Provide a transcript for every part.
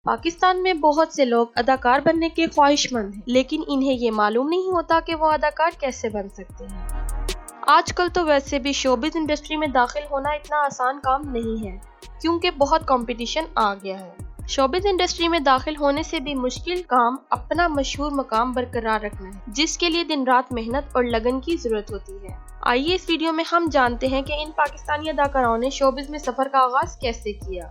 پاکستان میں بہت سے لوگ اداکار بننے کے خواہش مند ہیں، لیکن انہیں یہ معلوم نہیں ہوتا کہ وہ اداکار کیسے بن سکتے ہیں۔ آج کل تو ویسے بھی شوبز انڈسٹری میں داخل ہونا اتنا آسان کام نہیں ہے، کیونکہ بہت کمپٹیشن آ گیا ہے۔ شوبز انڈسٹری میں داخل ہونے سے بھی مشکل کام اپنا مشہور مقام برقرار رکھنا ہے، جس کے لیے دن رات محنت اور لگن کی ضرورت ہوتی ہے۔ آئیے اس ویڈیو میں ہم جانتے ہیں کہ ان پاکستانی اداکاروں نے شوبز میں سفر کا آغاز کیسے کیا۔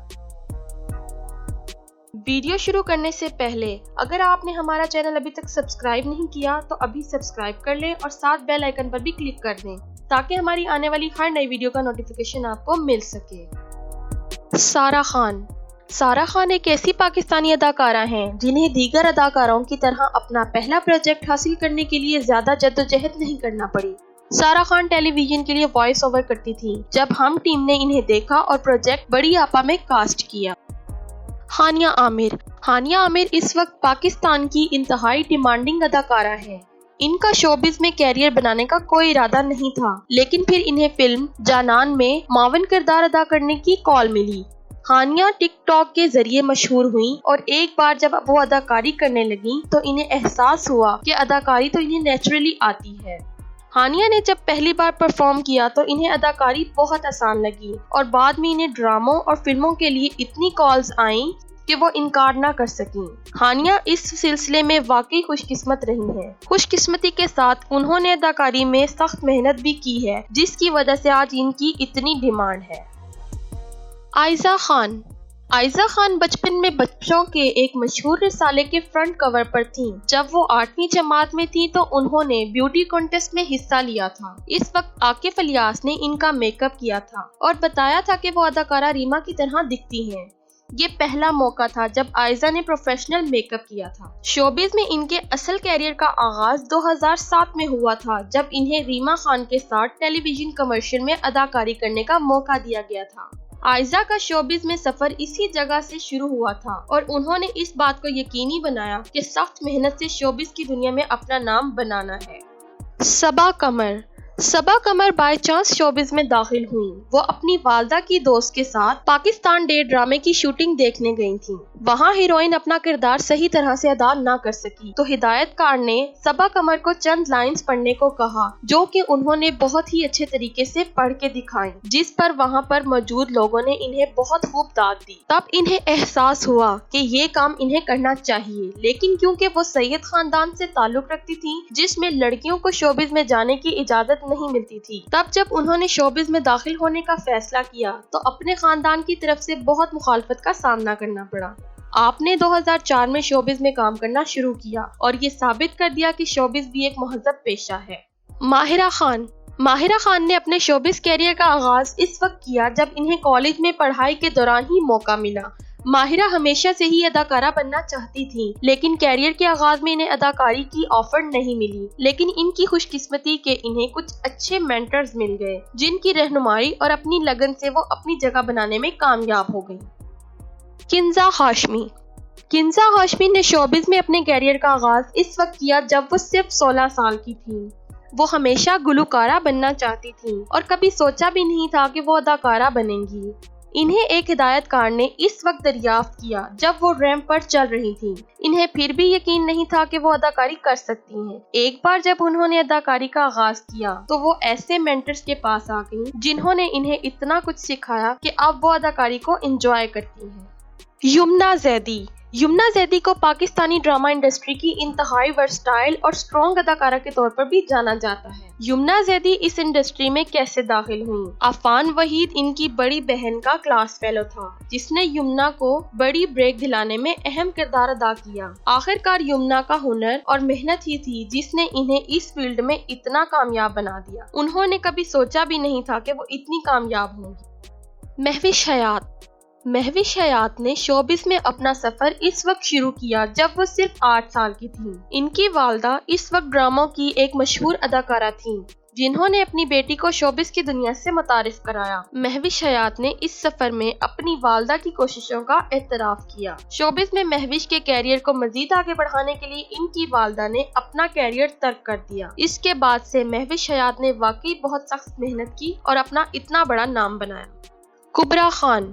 ویڈیو شروع کرنے سے پہلے اگر آپ نے ہمارا چینل ابھی تک سبسکرائب نہیں کیا تو ابھی سبسکرائب کر لیں اور ساتھ بیل آئیکن پر بھی کلک کر دیں تاکہ ہماری آنے والی ہر نئی ویڈیو کا نوٹیفیکیشن آپ کو مل سکے۔ سارہ خان۔ سارہ خان ایک ایسی پاکستانی اداکارہ ہیں جنہیں دیگر اداکاروں کی طرح اپنا پہلا پروجیکٹ حاصل کرنے کے لیے زیادہ جدوجہد نہیں کرنا پڑی۔ سارہ خان ٹیلی ویژن کے لیے وائس اوور کرتی تھی جب ہم ٹیم نے انہیں دیکھا اور پروجیکٹ بڑی آپا میں کاسٹ کیا۔ ہانیہ عامر۔ ہانیہ عامر اس وقت پاکستان کی انتہائی ڈیمانڈنگ اداکارہ ہیں۔ ان کا شوبز میں کیریئر بنانے کا کوئی ارادہ نہیں تھا، لیکن پھر انہیں فلم جانان میں معاون کردار ادا کرنے کی کال ملی۔ ہانیہ ٹک ٹاک کے ذریعے مشہور ہوئیں اور ایک بار جب وہ اداکاری کرنے لگیں تو انہیں احساس ہوا کہ اداکاری تو انہیں نیچرلی آتی ہے۔ ہانیہ نے جب پہلی بار پرفارم کیا تو انہیں اداکاری بہت آسان لگی اور بعد میں انہیں ڈراموں اور فلموں کے لیے اتنی کالز آئیں کہ وہ انکار نہ کر سکیں۔ ہانیہ اس سلسلے میں واقعی خوش قسمت رہی ہیں۔ خوش قسمتی کے ساتھ انہوں نے اداکاری میں سخت محنت بھی کی ہے، جس کی وجہ سے آج ان کی اتنی ڈیمانڈ ہے۔ آئزہ خان۔ آئزہ خان بچپن میں بچوں کے ایک مشہور رسالے کے فرنٹ کور پر تھیں۔ جب وہ 8ویں جماعت میں تھیں تو انہوں نے بیوٹی کانٹیسٹ میں حصہ لیا تھا۔ اس وقت عاقف الیاس نے ان کا میک اپ کیا تھا اور بتایا تھا کہ وہ اداکارہ ریما کی طرح دکھتی ہیں۔ یہ پہلا موقع تھا جب آئزہ نے پروفیشنل میک اپ کیا تھا۔ شوبز میں ان کے اصل کیریئر کا آغاز 2007 میں ہوا تھا جب انہیں ریما خان کے ساتھ ٹیلی ویژن کمرشل میں اداکاری کرنے کا موقع دیا گیا تھا۔ آئزہ کا شوبز میں سفر اسی جگہ سے شروع ہوا تھا اور انہوں نے اس بات کو یقینی بنایا کہ سخت محنت سے شوبز کی دنیا میں اپنا نام بنانا ہے۔ صبا قمر۔ صبا قمر بائی چانس شوبز میں داخل ہوئیں۔ وہ اپنی والدہ کی دوست کے ساتھ پاکستان ڈے ڈرامے کی شوٹنگ دیکھنے گئی تھیں۔ وہاں ہیروئن اپنا کردار صحیح طرح سے ادا نہ کر سکی تو ہدایت کار نے صبا قمر کو چند لائنز پڑھنے کو کہا جو کہ انہوں نے بہت ہی اچھے طریقے سے پڑھ کے دکھائیں، جس پر وہاں پر موجود لوگوں نے انہیں بہت خوب داد دی۔ تب انہیں احساس ہوا کہ یہ کام انہیں کرنا چاہیے، لیکن کیونکہ وہ سید خاندان سے تعلق رکھتی تھیں جس میں لڑکیوں کو شوبز میں جانے کی اجازت نہیں ملتی تھی، تب جب انہوں نے شوبز میں داخل ہونے کا فیصلہ کیا تو اپنے خاندان کی طرف سے بہت مخالفت کا سامنا کرنا پڑا۔ آپ نے 2004 میں شوبز میں کام کرنا شروع کیا اور یہ ثابت کر دیا کہ شوبز بھی ایک مہذب پیشہ ہے۔ ماہرہ خان۔ ماہرہ خان نے اپنے شوبز کیریئر کا آغاز اس وقت کیا جب انہیں کالج میں پڑھائی کے دوران ہی موقع ملا۔ ماہرہ ہمیشہ سے ہی اداکارہ بننا چاہتی تھیں، لیکن کیریئر کے آغاز میں انہیں اداکاری کی آفر نہیں ملی، لیکن ان کی خوش قسمتی کہ انہیں کچھ اچھے مینٹرز مل گئے جن کی رہنمائی اور اپنی لگن سے وہ اپنی جگہ بنانے میں کامیاب ہو گئیں۔ کنزہ ہاشمی۔ کنزہ ہاشمی نے شوبز میں اپنے کیریئر کا آغاز اس وقت کیا جب وہ صرف 16 سال کی تھیں۔ وہ ہمیشہ گلوکارہ بننا چاہتی تھیں اور کبھی سوچا بھی نہیں تھا کہ وہ اداکارہ بنیں گی۔ انہیں ایک ہدایت کار نے اس وقت دریافت کیا جب وہ ریمپ پر چل رہی تھیں۔ انہیں پھر بھی یقین نہیں تھا کہ وہ اداکاری کر سکتی ہیں۔ ایک بار جب انہوں نے اداکاری کا آغاز کیا تو وہ ایسے مینٹرز کے پاس آ گئیں جنہوں نے انہیں اتنا کچھ سکھایا کہ اب وہ اداکاری کو انجوائے کرتی ہیں۔ یمنا زیدی۔ یمنا زیدی کو پاکستانی ڈرامہ انڈسٹری کی انتہائی ورسٹائل اور اسٹرانگ اداکارہ کے طور پر بھی جانا جاتا ہے۔ یمنا زیدی اس انڈسٹری میں کیسے داخل ہوئیں؟ عفان وحید ان کی بڑی بہن کا کلاس فیلو تھا جس نے یمنا کو بڑی بریک دلانے میں اہم کردار ادا کیا۔ آخرکار یمنا کا ہنر اور محنت ہی تھی جس نے انہیں اس فیلڈ میں اتنا کامیاب بنا دیا۔ انہوں نے کبھی سوچا بھی نہیں تھا کہ وہ اتنی کامیاب ہوں گی۔ مہوش حیات۔ مہوش حیات نے شوبز میں اپنا سفر اس وقت شروع کیا جب وہ صرف 8 سال کی تھیں۔ ان کی والدہ اس وقت ڈراموں کی ایک مشہور اداکارہ تھیں جنہوں نے اپنی بیٹی کو شوبز کی دنیا سے متعارف کرایا۔ مہوش حیات نے اس سفر میں اپنی والدہ کی کوششوں کا اعتراف کیا۔ شوبز میں مہوش کے کیریئر کو مزید آگے بڑھانے کے لیے ان کی والدہ نے اپنا کیریئر ترک کر دیا۔ اس کے بعد سے مہوش حیات نے واقعی بہت سخت محنت کی اور اپنا اتنا بڑا نام بنایا۔ کبرا خان۔